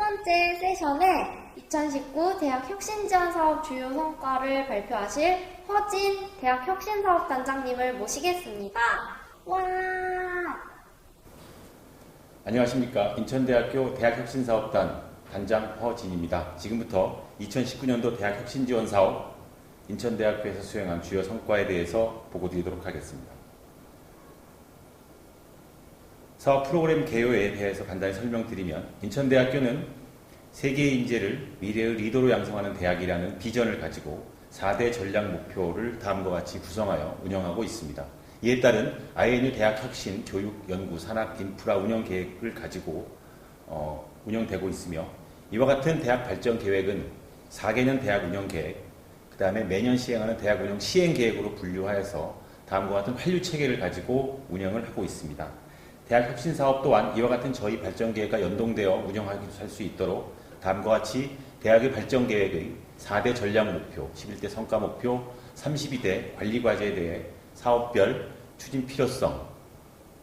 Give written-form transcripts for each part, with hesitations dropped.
번째 세션에 2019 대학 혁신지원사업 주요 성과를 발표하실 허진 대학 혁신사업단장님을 모시겠습니다. 와! 안녕하십니까. 인천대학교 대학혁신사업단 단장 허진입니다. 지금부터 2019년도 대학혁신지원사업 인천대학교에서 수행한 주요 성과에 대해서 보고드리도록 하겠습니다. 사업 프로그램 개요에 대해서 간단히 설명드리면, 인천대학교는 세계의 인재를 미래의 리더로 양성하는 대학이라는 비전을 가지고 4대 전략 목표를 다음과 같이 구성하여 운영하고 있습니다. 이에 따른 INU 대학혁신 교육, 연구, 산학, 인프라 운영 계획을 가지고 운영되고 있으며, 이와 같은 대학 발전 계획은 4개년 대학 운영 계획, 그 다음에 매년 시행하는 대학 운영 시행 계획으로 분류하여서 다음과 같은 환류 체계를 가지고 운영을 하고 있습니다. 대학 혁신 사업 또한 이와 같은 저희 발전 계획과 연동되어 운영할 수 있도록 다음과 같이 대학의 발전 계획의 4대 전략 목표, 11대 성과 목표, 32대 관리 과제에 대해 사업별 추진 필요성,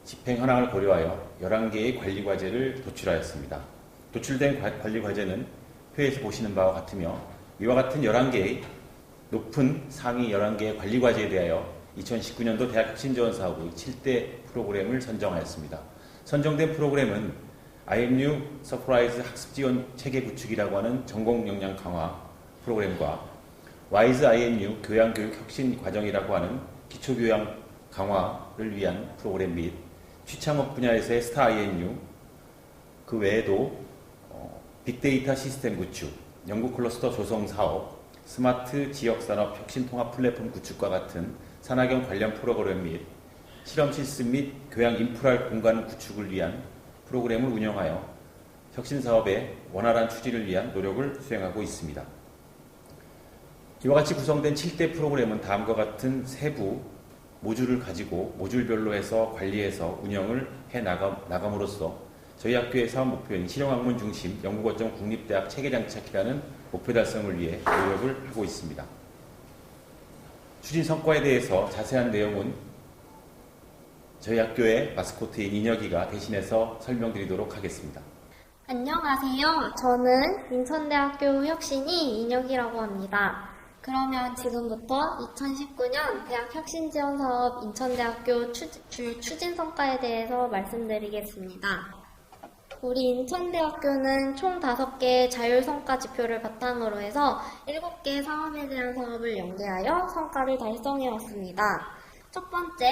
집행 현황을 고려하여 11개의 관리 과제를 도출하였습니다. 도출된 관리 과제는 표에서 보시는 바와 같으며, 이와 같은 11개의 높은 상위 11개의 관리 과제에 대하여 2019년도 대학혁신지원사업의 7대 프로그램을 선정하였습니다. 선정된 프로그램은 INU 서프라이즈 학습지원 체계 구축이라고 하는 전공 역량 강화 프로그램과 WISE INU 교양교육 혁신 과정이라고 하는 기초교양 강화를 위한 프로그램 및 취창업 분야에서의 스타 INU, 그 외에도 빅데이터 시스템 구축, 연구 클러스터 조성 사업, 스마트 지역산업 혁신 통합 플랫폼 구축과 같은 산학연 관련 프로그램 및 실험 실습 및 교양 인프라 공간 구축을 위한 프로그램을 운영하여 혁신 사업의 원활한 추진을 위한 노력을 수행하고 있습니다. 이와 같이 구성된 7대 프로그램은 다음과 같은 세부 모듈을 가지고 모듈별로 해서 관리해서 운영을 해 나감으로써 저희 학교의 사업 목표인 실용학문 중심 연구거점 국립대학 체계장착이라는 목표 달성을 위해 노력을 하고 있습니다. 추진 성과에 대해서 자세한 내용은 저희 학교의 마스코트인 인혁이가 대신해서 설명드리도록 하겠습니다. 안녕하세요. 저는 인천대학교 혁신이 인혁이라고 합니다. 그러면 지금부터 2019년 대학혁신지원사업 인천대학교 추진 성과에 대해서 말씀드리겠습니다. 우리 인천대학교는 총 5개의 자율성과 지표를 바탕으로 해서 7개의 사업에 대한 사업을 연계하여 성과를 달성해왔습니다. 첫 번째,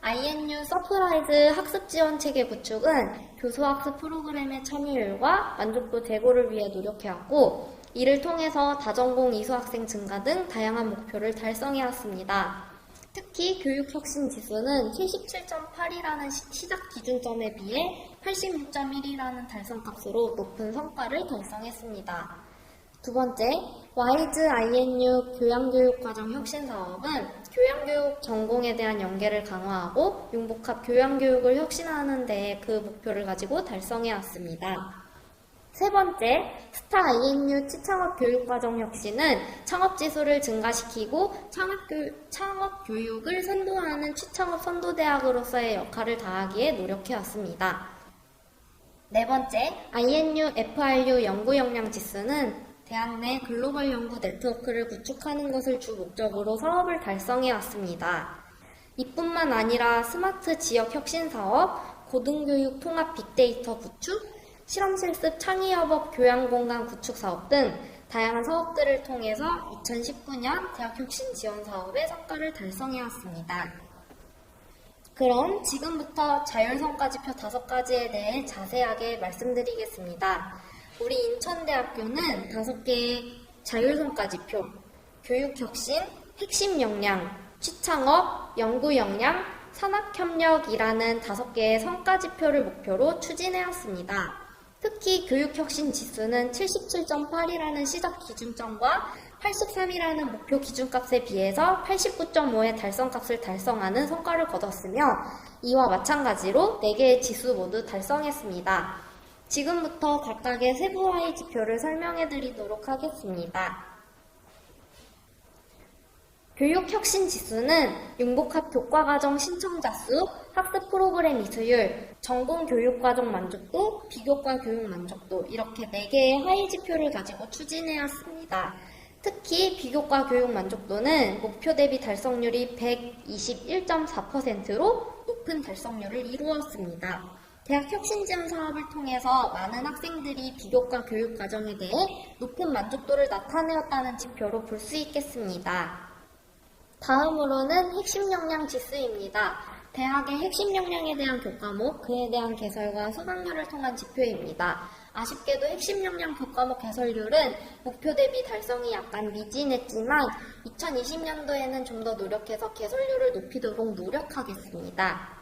INU 서프라이즈 학습지원체계 구축은 교수학습 프로그램의 참여율과 만족도 제고를 위해 노력해왔고, 이를 통해서 다전공 이수학생 증가 등 다양한 목표를 달성해왔습니다. 특히 교육혁신 지수는 77.8이라는 시작 기준점에 비해 86.1이라는 달성값으로 높은 성과를 달성했습니다. 두 번째, WISE INU 교양교육과정 혁신사업은 교양교육 전공에 대한 연계를 강화하고 융복합 교양교육을 혁신하는 데 그 목표를 가지고 달성해왔습니다. 세 번째, 스타 INU 취창업 교육과정 혁신은 창업지수를 증가시키고 창업 교육을 선도하는 취창업 선도대학으로서의 역할을 다하기에 노력해왔습니다. 네 번째, INU FRU 연구 역량 지수는 대학 내 글로벌 연구 네트워크를 구축하는 것을 주 목적으로 사업을 달성해왔습니다. 이뿐만 아니라 스마트 지역 혁신 사업, 고등교육 통합 빅데이터 구축, 실험실습 창의협업 교양공간 구축 사업 등 다양한 사업들을 통해서 2019년 대학혁신지원사업의 성과를 달성해왔습니다. 그럼 지금부터 자율성과지표 5가지에 대해 자세하게 말씀드리겠습니다. 우리 인천대학교는 5개의 자율성과지표, 교육혁신, 핵심 역량, 취창업, 연구 역량, 산학협력이라는 5개의 성과지표를 목표로 추진해왔습니다. 특히 교육혁신 지수는 77.8이라는 시작 기준점과 83이라는 목표 기준값에 비해서 89.5의 달성값을 달성하는 성과를 거뒀으며, 이와 마찬가지로 4개의 지수 모두 달성했습니다. 지금부터 각각의 세부화의 지표를 설명해 드리도록 하겠습니다. 교육혁신 지수는 융복합 교과과정 신청자 수, 학습 프로그램 이수율, 전공 교육과정 만족도, 비교과 교육 만족도 이렇게 4개의 하위 지표를 가지고 추진해왔습니다. 특히 비교과 교육 만족도는 목표 대비 달성률이 121.4%로 높은 달성률을 이루었습니다. 대학 혁신 지원 사업을 통해서 많은 학생들이 비교과 교육 과정에 대해 높은 만족도를 나타내었다는 지표로 볼 수 있겠습니다. 다음으로는 핵심 역량 지수입니다. 대학의 핵심 역량에 대한 교과목, 그에 대한 개설과 수강률을 통한 지표입니다. 아쉽게도 핵심 역량 교과목 개설률은 목표 대비 달성이 약간 미진했지만 2020년도에는 좀 더 노력해서 개설률을 높이도록 노력하겠습니다.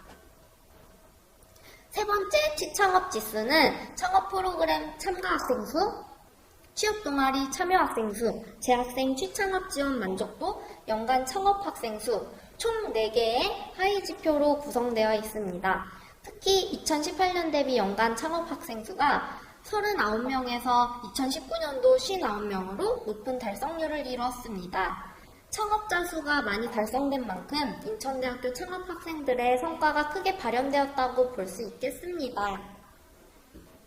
세 번째 취창업 지수는 창업 프로그램 참가 학생 수, 취업 동아리 참여 학생 수, 재학생 취창업 지원 만족도, 연간 창업 학생 수, 총 4개의 하위 지표로 구성되어 있습니다. 특히 2018년 대비 연간 창업 학생 수가 39명에서 2019년도 59명으로 높은 달성률을 이루었습니다. 창업자 수가 많이 달성된 만큼 인천대학교 창업 학생들의 성과가 크게 발현되었다고 볼 수 있겠습니다.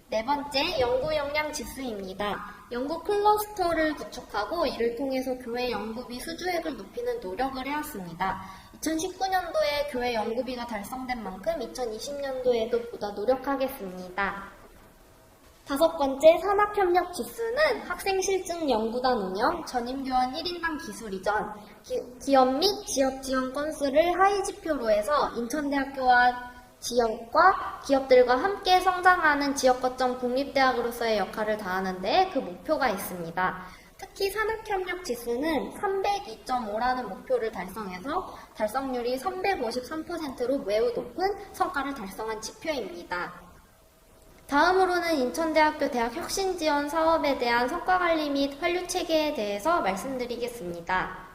네 번째, 연구 역량 지수입니다. 연구 클러스터를 구축하고 이를 통해서 교회 연구비 수주액을 높이는 노력을 해왔습니다. 2019년도에 교회 연구비가 달성된 만큼 2020년도에도 보다 노력하겠습니다. 다섯 번째, 산학협력 지수는 학생 실증 연구단 운영, 전임교원 1인당 기술 이전, 기업 및 지역 지원 건수를 하위 지표로 해서 인천대학교와 지역과 기업들과 함께 성장하는 지역 거점 국립대학으로서의 역할을 다하는 데 그 목표가 있습니다. 특히 산학협력 지수는 302.5라는 목표를 달성해서 달성률이 353%로 매우 높은 성과를 달성한 지표입니다. 다음으로는 인천대학교 대학혁신지원 사업에 대한 성과관리 및 환류체계에 대해서 말씀드리겠습니다.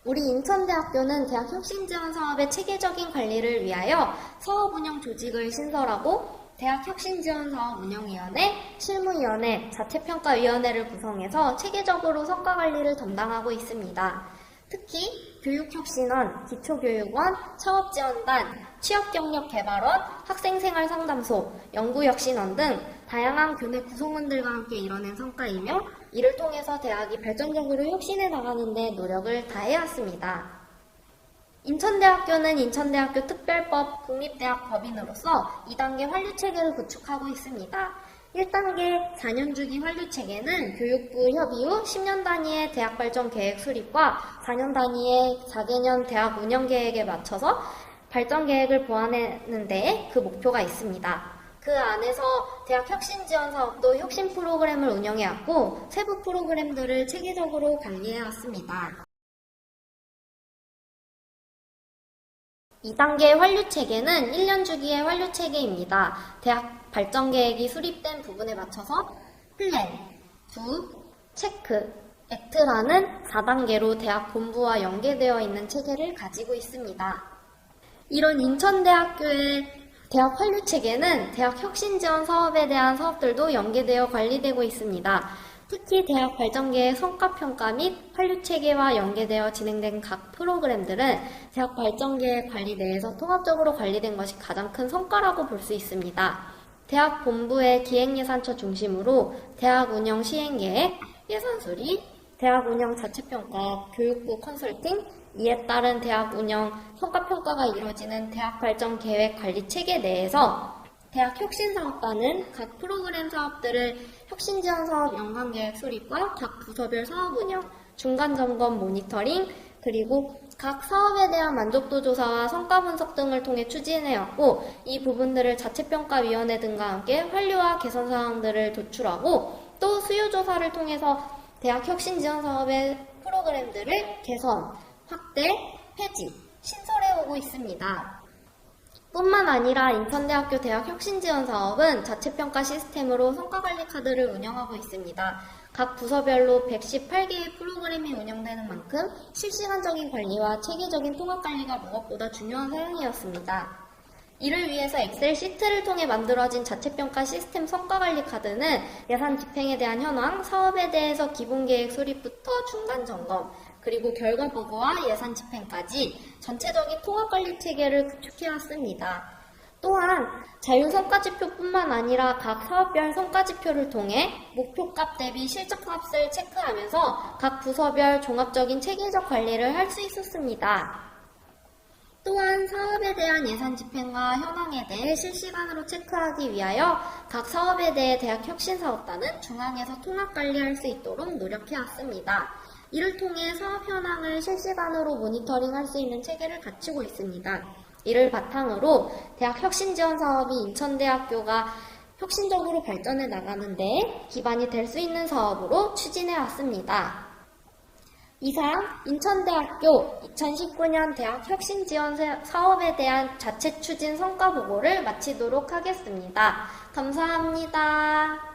우리 인천대학교는 대학혁신지원 사업의 체계적인 관리를 위하여 사업운영 조직을 신설하고 대학혁신지원사업 운영위원회, 실무위원회, 자체평가위원회를 구성해서 체계적으로 성과관리를 담당하고 있습니다. 특히 교육혁신원, 기초교육원, 창업지원단, 취업경력개발원, 학생생활상담소, 연구혁신원 등 다양한 교내 구성원들과 함께 이뤄낸 성과이며 이를 통해서 대학이 발전적으로 혁신해 나가는 데 노력을 다해왔습니다. 인천대학교는 인천대학교 특별법 국립대학 법인으로서 2단계 환류체계를 구축하고 있습니다. 1단계 4년 주기 환류체계는 교육부 협의 후 10년 단위의 대학발전 계획 수립과 4년 단위의 4개년 대학 운영 계획에 맞춰서 발전 계획을 보완하는 데 그 목표가 있습니다. 그 안에서 대학 혁신 지원 사업도 혁신 프로그램을 운영해왔고 세부 프로그램들을 체계적으로 관리해왔습니다. 2단계 환류체계는 1년 주기의 환류체계입니다. 대학 발전 계획이 수립된 부분에 맞춰서 플랜, 두, 체크, 액트라는 4단계로 대학 본부와 연계되어 있는 체계를 가지고 있습니다. 이런 인천대학교의 대학 환류체계는 대학 혁신지원 사업에 대한 사업들도 연계되어 관리되고 있습니다. 특히 대학 발전계획 성과평가 및 환류체계와 연계되어 진행된 각 프로그램들은 대학 발전계획 관리 내에서 통합적으로 관리된 것이 가장 큰 성과라고 볼 수 있습니다. 대학 본부의 기획예산처 중심으로 대학 운영 시행계획, 예산 수립, 대학 운영 자체평가, 교육부 컨설팅, 이에 따른 대학 운영 성과평가가 이루어지는 대학 발전 계획 관리 체계 내에서 대학 혁신사업단은 각 프로그램 사업들을 혁신지원 사업 연간계획 수립과 각 부서별 사업 운영, 중간점검 모니터링, 그리고 각 사업에 대한 만족도 조사와 성과 분석 등을 통해 추진해왔고 이 부분들을 자체평가위원회 등과 함께 환류와 개선 사항들을 도출하고 또 수요조사를 통해서 대학 혁신지원 사업의 프로그램들을 개선, 확대, 폐지, 신설해오고 있습니다. 뿐만 아니라 인천대학교 대학혁신지원 사업은 자체평가 시스템으로 성과관리 카드를 운영하고 있습니다. 각 부서별로 118개의 프로그램이 운영되는 만큼 실시간적인 관리와 체계적인 통합관리가 무엇보다 중요한 사항이었습니다. 이를 위해서 엑셀 시트를 통해 만들어진 자체평가 시스템 성과관리 카드는 예산 집행에 대한 현황, 사업에 대해서 기본계획 수립부터 중간점검, 그리고 결과 보고와 예산 집행까지 전체적인 통합관리 체계를 구축해왔습니다. 또한 자율성과지표뿐만 아니라 각 사업별 성과지표를 통해 목표값 대비 실적값을 체크하면서 각 부서별 종합적인 체계적 관리를 할 수 있었습니다. 또한 사업에 대한 예산 집행과 현황에 대해 실시간으로 체크하기 위하여 각 사업에 대해 대학혁신사업단은 중앙에서 통합관리할 수 있도록 노력해왔습니다. 이를 통해 사업 현황을 실시간으로 모니터링할 수 있는 체계를 갖추고 있습니다. 이를 바탕으로 대학혁신지원사업이 인천대학교가 혁신적으로 발전해 나가는 데 기반이 될 수 있는 사업으로 추진해왔습니다. 이상 인천대학교 2019년 대학혁신지원 사업에 대한 자체 추진 성과 보고를 마치도록 하겠습니다. 감사합니다.